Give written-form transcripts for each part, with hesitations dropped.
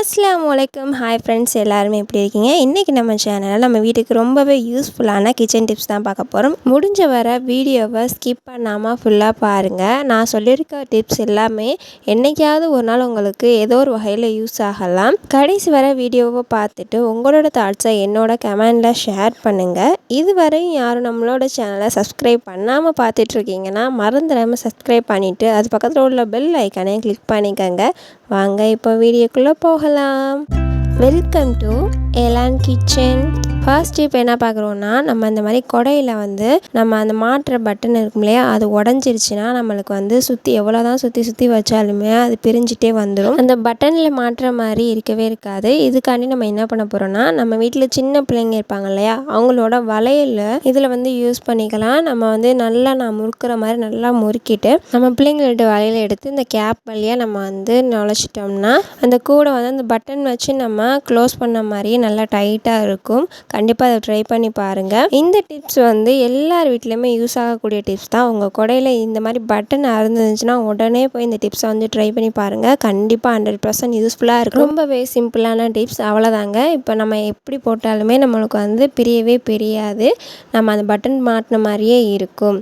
அஸ்ஸலாமு அலைக்கும். Hi friends, எல்லாருமே எப்படி இருக்கீங்க? இன்றைக்கி நம்ம சேனலில் நம்ம வீட்டுக்கு ரொம்பவே யூஸ்ஃபுல்லான கிச்சன் டிப்ஸ் தான் பார்க்க போகிறோம். முடிஞ்ச வர வீடியோவை ஸ்கிப் பண்ணாமல் ஃபுல்லாக பாருங்கள். நான் சொல்லியிருக்க டிப்ஸ் எல்லாமே என்றைக்காவது ஒரு நாள் உங்களுக்கு ஏதோ ஒரு வகையில் யூஸ் ஆகலாம். கடைசி வர வீடியோவை பார்த்துட்டு உங்களோட தாட்ஸை என்னோட கமெண்டில் ஷேர் பண்ணுங்கள். இதுவரையும் யாரும் நம்மளோட சேனலை சப்ஸ்கிரைப் பண்ணாமல் பார்த்துட்ருக்கீங்கன்னா மறந்துடாமல் சப்ஸ்கிரைப் பண்ணிவிட்டு அது பக்கத்தில் உள்ள பெல் ஐக்கானே கிளிக் பண்ணிக்கோங்க. வாங்க இப்போ வீடியோக்குள்ளே போகலாம். Welcome to Elon kitchen. First இப்போ என்ன பார்க்குறோன்னா, நம்ம இந்த மாதிரி கொடையில் நம்ம அந்த மாட்டுற பட்டன் இருக்கும் இல்லையா, அது உடஞ்சிருச்சுன்னா நம்மளுக்கு சுற்றி எவ்வளோ தான் சுற்றி வச்சாலுமே அது பிரிஞ்சிட்டே வந்துடும். அந்த பட்டனில் மாட்டுற மாதிரி இருக்கவே இருக்காது. இதுக்காண்டி நம்ம என்ன பண்ண போகிறோன்னா, நம்ம வீட்டில் சின்ன பிள்ளைங்க இருப்பாங்க இல்லையா, அவங்களோட வளையல் இதில் யூஸ் பண்ணிக்கலாம். நம்ம நல்லா முறுக்கிற மாதிரி நல்லா முறுக்கிட்டு நம்ம பிள்ளைங்களோட வளையல் எடுத்து இந்த கேப் வழியாக நம்ம நுழைச்சிட்டோம்னா அந்த கூடை அந்த பட்டன் வச்சு நம்ம க்ளோஸ் பண்ண மாதிரியே நல்லா டைட்டாக இருக்கும். கண்டிப்பாக அதை ட்ரை பண்ணி பாருங்கள். இந்த டிப்ஸ் எல்லார் வீட்லேயுமே யூஸ் ஆகக்கூடிய டிப்ஸ் தான். உங்கள் கொடையில் இந்த மாதிரி பட்டன் அறுந்துச்சுன்னா உடனே போய் இந்த டிப்ஸை ட்ரை பண்ணி பாருங்கள். கண்டிப்பாக 100% யூஸ்ஃபுல்லாக இருக்கும். ரொம்பவே சிம்பிளான டிப்ஸ், அவ்வளோதாங்க. இப்போ நம்ம எப்படி போட்டாலுமே நம்மளுக்கு பிரியவே பிரியாது. நம்ம அந்த பட்டன் மாட்டின மாதிரியே இருக்கும்.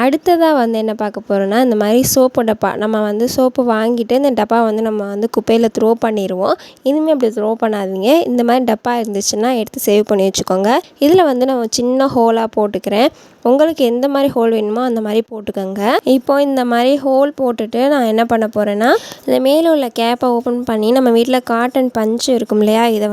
அடுத்ததாக என்ன பார்க்க போகிறோன்னா, இந்த மாதிரி சோப்பு டப்பா. நம்ம சோப்பு வாங்கிட்டு இந்த டப்பா நம்ம குப்பையில் த்ரோ பண்ணிடுவோம். இனிமேல் அப்படி த்ரோ பண்ணாதீங்க. இந்த மாதிரி டப்பா இருந்துச்சுன்னா எடுத்து சேவ் பண்ணி வச்சுக்கோங்க. இதில் நம்ம சின்ன ஹோலாக போட்டுக்கிறேன். உங்களுக்கு எந்த மாதிரி ஹோல் வேணுமோ அந்த மாதிரி போட்டுக்கோங்க. இப்போ இந்த மாதிரி ஹோல் போட்டுட்டு நான் என்ன பண்ண போகிறேன்னா, இந்த மேலே உள்ள கேப்பை ஓப்பன் பண்ணி நம்ம வீட்டில் காட்டன் பஞ்சு இருக்கும் இல்லையா, இதை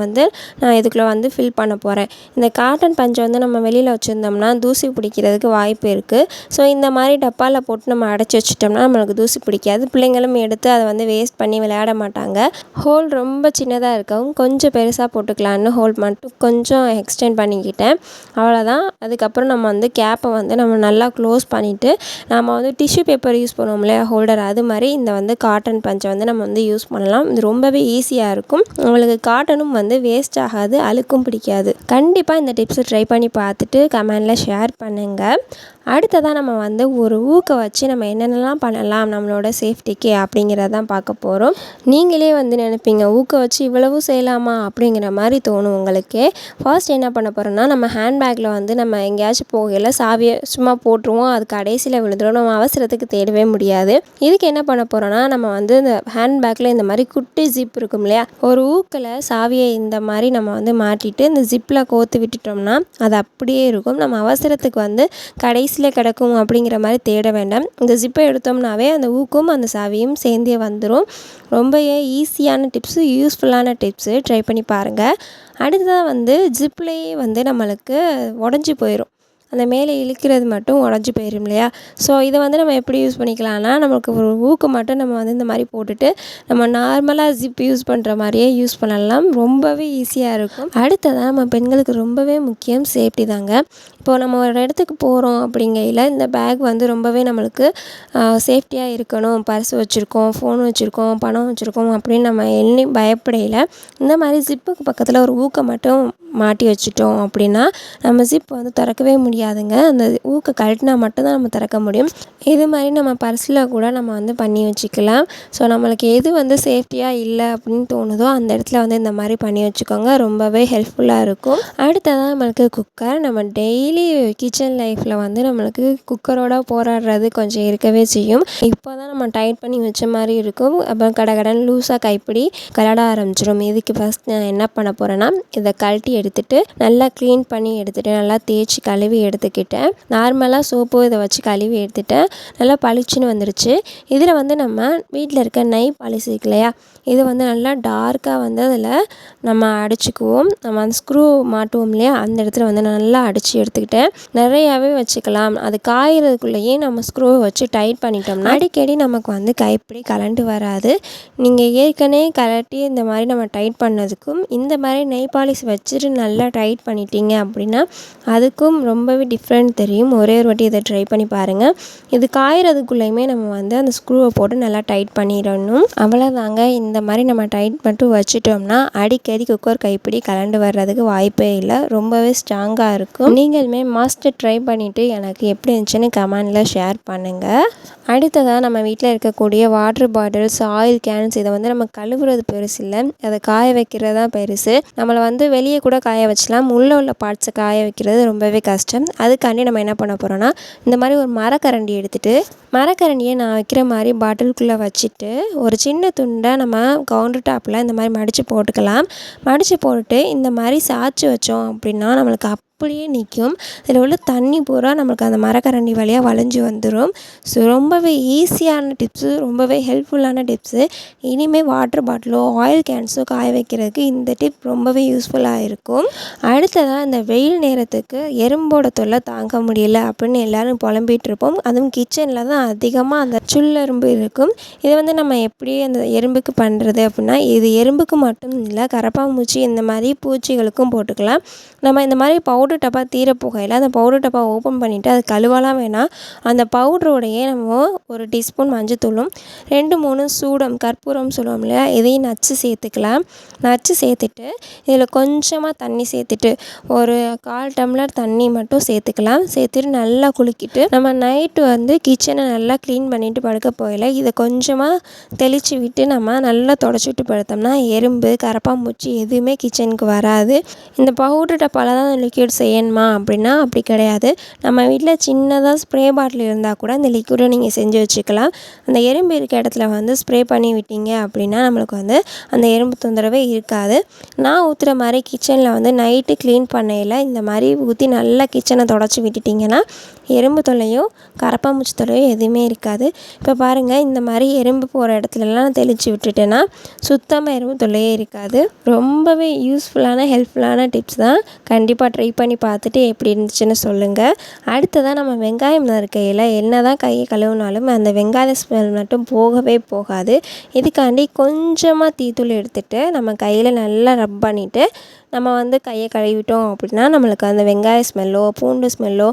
நான் இதுக்குள்ளே ஃபில் பண்ண போகிறேன். இந்த காட்டன் பஞ்சை நம்ம வெளியில் வச்சுருந்தோம்னா தூசி பிடிக்கிறதுக்கு வாய்ப்பு இருக்குது. ஸோ இந்த மாதிரி டப்பாவில் போட்டு நம்ம அடைச்சி வச்சிட்டோம்னா நம்மளுக்கு தூசி பிடிக்காது. பிள்ளைங்களும் எடுத்து அதை வேஸ்ட் பண்ணி விளையாட மாட்டாங்க. ஹோல் ரொம்ப சின்னதாக இருக்கவும் கொஞ்சம் பெருசாக போட்டுக்கலான்னு ஹோல் மட்டும் கொஞ்சம் எக்ஸ்டெண்ட் பண்ணிக்கிட்டேன். அவ்வளோதான். அதுக்கப்புறம் நம்ம கேப்பை நம்ம நல்லா க்ளோஸ் பண்ணிவிட்டு நம்ம டிஷ்யூ பேப்பர் யூஸ் பண்ணுவோம் இல்லையா, ஹோல்டர், அது மாதிரி இந்த காட்டன் பஞ்சை நம்ம யூஸ் பண்ணலாம். இது ரொம்பவே ஈஸியாக இருக்கும். உங்களுக்கு காட்டனும் வேஸ்ட் ஆகாது, அழுக்கும் பிடிக்காது. கண்டிப்பாக இந்த டிப்ஸை ட்ரை பண்ணி பார்த்துட்டு கமெண்டில் ஷேர் பண்ணுங்கள். அடுத்ததாக நம்ம ஒரு ஊக்க வச்சு நம்ம என்னென்னலாம் பண்ணலாம் நம்மளோட சேஃப்டிக்கு அப்படிங்கிறதான் பார்க்க போகிறோம். நீங்களே நினைப்பீங்க, ஊக்க வச்சு இவ்வளவு செய்யலாமா அப்படிங்கிற மாதிரி தோணும் உங்களுக்கே. ஃபர்ஸ்ட் என்ன பண்ண போகிறோன்னா, நம்ம ஹேண்ட்பேக்கில் நம்ம எங்கேயாச்சும் போகையில் சாவியை சும்மா போட்டுருவோம். அது கடைசியில் விழுந்துடும். நம்ம அவசரத்துக்கு தேடவே முடியாது. இதுக்கு என்ன பண்ண போகிறோன்னா, நம்ம இந்த ஹேண்ட்பேக்கில் இந்த மாதிரி குட்டி ஜிப் இருக்கும் இல்லையா, ஒரு ஊக்கில் சாவியை இந்த மாதிரி நம்ம மாட்டிட்டு இந்த ஜிப்பில் கோத்து விட்டுட்டோம்னா அது அப்படியே இருக்கும். நம்ம அவசரத்துக்கு கடைசியில் கிடக்கும் அப்படிங்கிற மாதிரி தேட வேண்டாம். இந்த ஜிப்பை எடுத்தோம்னாவே அந்த ஊக்கும் அந்த சாவியும் சேர்ந்தே வந்துடும். ரொம்ப ஈஸியான டிப்ஸு, யூஸ்ஃபுல்லான டிப்ஸு, ட்ரை பண்ணி பாருங்கள். அடுத்ததாக ஜிப்லேயே நம்மளுக்கு உடஞ்சி போயிடும். அந்த மேலே இழுக்கிறது மட்டும் உடஞ்சி போயிடும் இல்லையா. ஸோ இதை நம்ம எப்படி யூஸ் பண்ணிக்கலாம்னா, நம்மளுக்கு ஒரு ஊக்கு மட்டும் நம்ம இந்த மாதிரி போட்டுட்டு நம்ம நார்மலாக ஜிப் யூஸ் பண்ணுற மாதிரியே யூஸ் பண்ணலாம். ரொம்பவே ஈஸியாக இருக்கும். அடுத்ததாக நம்ம பெண்களுக்கு ரொம்பவே முக்கியம் சேஃப்டி தாங்க. இப்போது நம்ம ஒரு இடத்துக்கு போகிறோம் அப்படிங்கையில் இந்த பேக் ரொம்பவே நம்மளுக்கு சேஃப்டியாக இருக்கணும். பர்ஸ் வச்சுருக்கோம், ஃபோன் வச்சுருக்கோம், பணம் வச்சுருக்கோம் அப்படின்னு நம்ம எண்ணி பயப்படையில் இந்த மாதிரி ஜிப்புக்கு பக்கத்தில் ஒரு ஊக்கை மட்டும் மாட்டி வச்சுட்டோம் அப்படின்னா நம்ம ஜிப் திறக்கவே முடியாதுங்க. அந்த ஊக்கை கழட்டினா மட்டும்தான் நம்ம திறக்க முடியும். இது மாதிரி நம்ம பர்ஸில் கூட நம்ம பண்ணி வச்சுக்கலாம். ஸோ நம்மளுக்கு எது சேஃப்டியாக இல்லை அப்படின்னு தோணுதோ அந்த இடத்துல இந்த மாதிரி பண்ணி வச்சுக்கோங்க. ரொம்பவே ஹெல்ப்ஃபுல்லாக இருக்கும். அடுத்ததான் நம்மளுக்கு குக்கர். நம்ம டெய்லி கிச்சன் லைஃப்பில் நம்மளுக்கு குக்கரோட போராடுறது கொஞ்சம் இருக்கவே செய்யும். இப்போ தான் நம்ம டைட் பண்ணி வச்ச மாதிரி இருக்கும். அப்புறம் கடன் லூஸாக கைப்பிடி கலட ஆரம்பிச்சிடும். இதுக்கு ஃபஸ்ட் நான் என்ன பண்ண போகிறேன்னா, இதை கழட்டி எடுத்துகிட்டு நல்லா க்ளீன் பண்ணி எடுத்துகிட்டு நல்லா தேய்ச்சி கழுவி எடுத்துக்கிட்டேன். நார்மலாக சோப்பு இதை வச்சு கழுவி எடுத்துகிட்டேன். நல்லா பளிச்சுன்னு வந்துருச்சு. இதில் நம்ம வீட்டில் இருக்க நெய் பாலிஷ் இருக்கு இல்லையா, இது நல்லா டார்க்காக அதில் நம்ம அடிச்சுக்குவோம். நம்ம அந்த ஸ்க்ரூ மாட்டுவோம் இல்லையா, அந்த இடத்துல நல்லா அடித்து எடுத்துக்கிட்டேன். நிறையாவே வச்சுக்கலாம். அது காயறதுக்குள்ளேயே நம்ம ஸ்க்ரூவை வச்சு டைட் பண்ணிட்டோம்னா அடிக்கடி நமக்கு கைப்பிடி கலண்டு வராது. நீங்கள் ஏற்கனவே கலட்டி இந்த மாதிரி நம்ம டைட் பண்ணதுக்கும் இந்த மாதிரி நெய் பாலிஷ் வச்சுட்டு நல்லா டைட் பண்ணிட்டீங்க அப்படின்னா அதுக்கும் ரொம்பவே டிஃப்ரெண்ட் தெரியும். ஒரே ஒரு வாட்டி இதை ட்ரை பண்ணி பாருங்கள். இது காயறதுக்குள்ளேயுமே நம்ம அந்த ஸ்க்ரூவை போட்டு நல்லா டைட் பண்ணிடணும். அவ்வளோதாங்க. இந்த இந்த மாதிரி நம்ம டைட் மட்டும் வச்சுட்டோம்னா அடிக்கடி குக்கர் கைப்பிடி கலண்டு வர்றதுக்கு வாய்ப்பே இல்லை. ரொம்பவே ஸ்ட்ராங்காக இருக்கும். நீங்களுமே மஸ்ட் ட்ரை பண்ணிவிட்டு எனக்கு எப்படி இருந்துச்சுன்னு கமெண்டில் ஷேர் பண்ணுங்கள். அடுத்ததாக நம்ம வீட்டில் இருக்கக்கூடிய வாட்டர் பாட்டில்ஸ், ஆயில் கேன்ஸ் இதை வந்து நம்ம கழுவுறது பெருசு இல்லை, அதை காய வைக்கிறது தான் பெருசு. நம்மளை வந்து வெளியே கூட காய வச்சலாம், உள்ளே உள்ள பார்ட்ஸை காய வைக்கிறது ரொம்பவே கஷ்டம். அதுக்காண்டி நம்ம என்ன பண்ண போகிறோன்னா, இந்த மாதிரி ஒரு மரக்கரண்டி எடுத்துகிட்டு மரக்கரண்டியை நான் வைக்கிற மாதிரி பாட்டிலுக்குள்ளே வச்சுட்டு ஒரு சின்ன துண்டை நம்ம கவுண்டர் டாப்பில் இந்த மாதிரி மடித்து போட்டுக்கலாம். மடித்து போட்டுட்டு இந்த மாதிரி சாய்ச்சி வச்சோம் அப்படின்னா நம்மளுக்கு அப்படியே நிற்கும். இதில் உள்ள தண்ணி பூரா நம்மளுக்கு அந்த மரக்கரண்டி வழியாக வளைஞ்சு வந்துடும். ஸோ ரொம்பவே ஈஸியான டிப்ஸு, ரொம்பவே ஹெல்ப்ஃபுல்லான டிப்ஸு. இனிமேல் வாட்டர் பாட்டிலோ ஆயில் கேன்ஸோ காய வைக்கிறதுக்கு இந்த டிப் ரொம்பவே யூஸ்ஃபுல்லாக இருக்கும். அடுத்ததாக இந்த வெயில் நேரத்துக்கு எறும்போட தொல்லை தாங்க முடியல அப்படின்னு எல்லோரும் புலம்பிகிட்டு இருப்போம். அதுவும் கிச்சனில் தான் அதிகமாக அந்த சுள்ளெறும்பு இருக்கும். இதை வந்து நம்ம எப்படி அந்த எறும்புக்கு பண்ணுறது அப்படின்னா, இது எறும்புக்கு மட்டும் இல்லை, கரப்பாம்பூச்சி இந்த மாதிரி பூச்சிகளுக்கும் போட்டுக்கலாம். நம்ம இந்த மாதிரி பவுடர் டப்பா தீர புகையில் அந்த பவுடர் டப்பா ஓப்பன் பண்ணிவிட்டு அது கழுவலாம் வேணாம். அந்த பவுடரோடையே நம்ம ஒரு டீஸ்பூன் மஞ்சத்தூளும் 2-3 சூடம் கற்பூரம் சொல்லுவோம் இல்லையா, இதையும் நச்சு சேர்த்துக்கலாம். நச்சு சேர்த்துட்டு இதில் கொஞ்சமாக தண்ணி சேர்த்துட்டு ஒரு 1/4 டம்ளர் தண்ணி மட்டும் சேர்த்துக்கலாம். சேர்த்துட்டு நல்லா குலுக்கிட்டு நம்ம நைட்டு வந்து கிச்சனை நல்லா க்ளீன் பண்ணிவிட்டு படுக்க போகல இதை கொஞ்சமாக தெளித்து விட்டு நம்ம நல்லா தொடச்சி விட்டு படுத்தோம்னா எறும்பு கரப்பாம்பூச்சி எதுவுமே கிச்சனுக்கு வராது. இந்த பவுடர் டப்பாவில் தான் லிக்விட் செய்யணுமா அப்படின்னா அப்படி கிடையாது. நம்ம வீட்டில் சின்னதாக ஸ்ப்ரே பாட்டில் இருந்தால் கூட இந்த லிக்விடை நீங்கள் செஞ்சு வச்சுக்கலாம். அந்த எறும்பு இருக்க இடத்துல வந்து ஸ்ப்ரே பண்ணி விட்டீங்க அப்படின்னா நம்மளுக்கு வந்து அந்த எறும்பு தொந்தரவே இருக்காது. நான் ஊற்றுற மாதிரி கிச்சனில் வந்து நைட்டு க்ளீன் பண்ணையில் இந்த மாதிரி ஊற்றி நல்லா கிச்சனை தொடச்சி விட்டுட்டிங்கன்னா எறும்பு தொல்லையோ கரப்பாம்பூச்சி தொல்லையோ எதுவுமே இருக்காது. இப்போ பாருங்கள், இந்த மாதிரி எறும்பு போகிற இடத்துலலாம் தெளித்து விட்டுட்டேன்னா சுத்தமாக எறும்பு தொல்லையே இருக்காது. ரொம்பவே யூஸ்ஃபுல்லான ஹெல்ப்ஃபுல்லான டிப்ஸ் தான். கண்டிப்பாக ட்ரை பண்ணி பார்த்துட்டு எப்படி இருந்துச்சுன்னு சொல்லுங்கள். அடுத்ததாக நம்ம வெங்காயம் நறுக்கையில் என்ன தான் கையை கழுவினாலும் அந்த வெங்காய ஸ்மெல் மட்டும் போகவே போகாது. இதுக்காண்டி கொஞ்சமாக டீத்தூள் எடுத்துகிட்டு நம்ம கையில் நல்லா ரப் பண்ணிவிட்டு நம்ம வந்து கையை கழுவிட்டோம் அப்படின்னா நம்மளுக்கு அந்த வெங்காய ஸ்மெல்லோ பூண்டு ஸ்மெல்லோ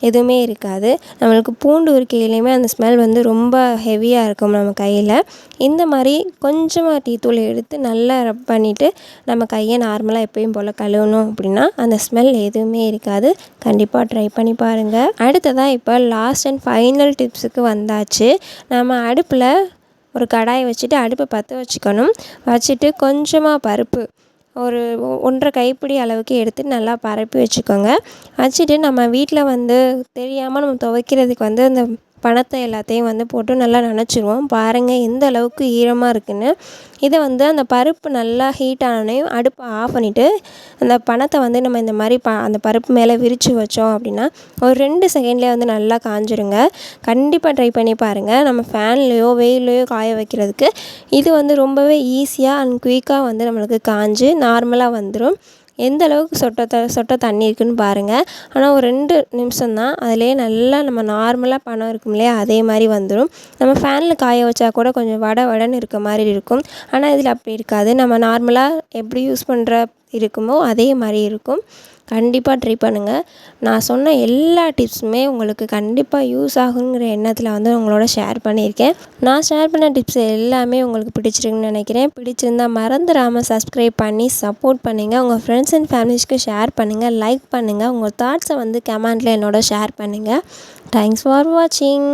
எதுவுமே இருக்காது. நம்மளுக்கு பூண்டு உரிக்கையிலையுமே அந்த ஸ்மெல் வந்து ரொம்ப ஹெவியாக இருக்கும் நம்ம கையில். இந்த மாதிரி கொஞ்சமாக டீத்தூள் எடுத்து நல்லா ரப் பண்ணிவிட்டு நம்ம கையை நார்மலாக எப்பயும் போல் கழுவணும் அப்படின்னா அந்த ஸ்மெல் எதுவுமே இருக்காது. கண்டிப்பாக ட்ரை பண்ணி பாருங்கள். அடுத்ததாக இப்போ லாஸ்ட் அண்ட் ஃபைனல் டிப்ஸுக்கு வந்தாச்சு. நம்ம அடுப்பில் ஒரு கடாயை வச்சுட்டு அடுப்பை பற்ற வச்சுக்கணும். வச்சுட்டு கொஞ்சமாக பருப்பு ஒரு 1.5 கைப்பிடி அளவுக்கு எடுத்து நல்லா பரப்பி வச்சுக்கோங்க. வச்சுட்டு நம்ம வீட்டில் வந்து தெரியாமல் நம்ம துவைக்கிறதுக்கு வந்து அந்த பணத்தை எல்லாத்தையும் வந்து போட்டு நல்லா நனைச்சிருவோம். பாருங்கள் எந்த அளவுக்கு ஈரமாக இருக்குதுன்னு. இதை வந்து அந்த பருப்பு நல்லா ஹீட் ஆனோடனையும் அடுப்பை ஆஃப் பண்ணிவிட்டு அந்த பணத்தை வந்து நம்ம இந்த மாதிரி அந்த பருப்பு மேலே விரித்து வச்சோம் அப்படின்னா ஒரு 2 செகண்ட்லேயே வந்து நல்லா காஞ்சிருங்க. கண்டிப்பாக ட்ரை பண்ணி பாருங்கள். நம்ம ஃபேன்லேயோ வெயிலையோ காய வைக்கிறதுக்கு இது வந்து ரொம்பவே ஈஸியாக அண்ட் குயிக்காக வந்து நம்மளுக்கு காஞ்சு நார்மலாக வந்துடும். எந்த அளவுக்கு சொட்ட தண்ணி இருக்குதுன்னு பாருங்கள். ஆனால் ஒரு 2 நிமிஷம் தான், அதிலே நல்லா நம்ம நார்மலாக பணம் இருக்கும் இல்லையா அதே மாதிரி வந்துடும். நம்ம ஃபேனில் காய வச்சா கூட கொஞ்சம் வடன்னு இருக்க மாதிரி இருக்கும். ஆனால் இதில் அப்படி இருக்காது. நம்ம நார்மலாக எப்படி யூஸ் பண்ணுற இருக்குமோ அதே மாதிரி இருக்கும். கண்டிப்பாக ட்ரை பண்ணுங்கள். நான் சொன்ன எல்லா டிப்ஸுமே உங்களுக்கு கண்டிப்பாக யூஸ் ஆகுங்கிற எண்ணத்தில் வந்து உங்களோட ஷேர் பண்ணியிருக்கேன். நான் ஷேர் பண்ண டிப்ஸ் எல்லாமே உங்களுக்கு பிடிச்சிருக்குன்னு நினைக்கிறேன். பிடிச்சிருந்தால் மறந்துடாமல் சப்ஸ்கிரைப் பண்ணி சப்போர்ட் பண்ணுங்கள். உங்கள் ஃப்ரெண்ட்ஸ் அண்ட் ஃபேமிலிஸ்க்கு ஷேர் பண்ணுங்கள், லைக் பண்ணுங்கள். உங்கள் தாட்ஸை வந்து கமெண்ட்டில் என்னோட ஷேர் பண்ணுங்கள். தேங்க்ஸ் ஃபார் வாட்சிங்.